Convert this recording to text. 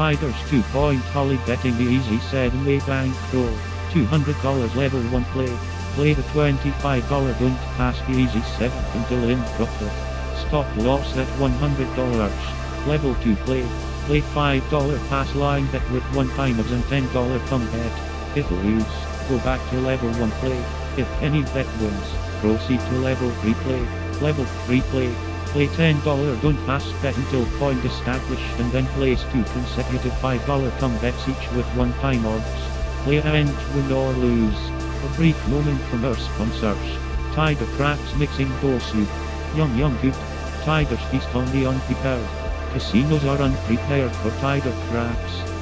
Tigers 2-point Holly betting the easy 7-way bank draw. $200 level 1 play. Play the $25 don't pass the easy 7th until in profit. Stop loss at $100. Level 2 play. Play $5 pass line bet with 1 times and $10 come bet. If lose, go back to level 1 play. If any bet wins, proceed to level 3 play. Level 3 play. Play $10 don't pass bet until point established and then place 2 consecutive $5 come bets each with 1 time odds. Play and win or lose. A brief moment from our sponsors. Tiger Crabs Mixing Bowl Soup. Yum good. Tigers feast on the unprepared. Casinos are unprepared for tiger crabs.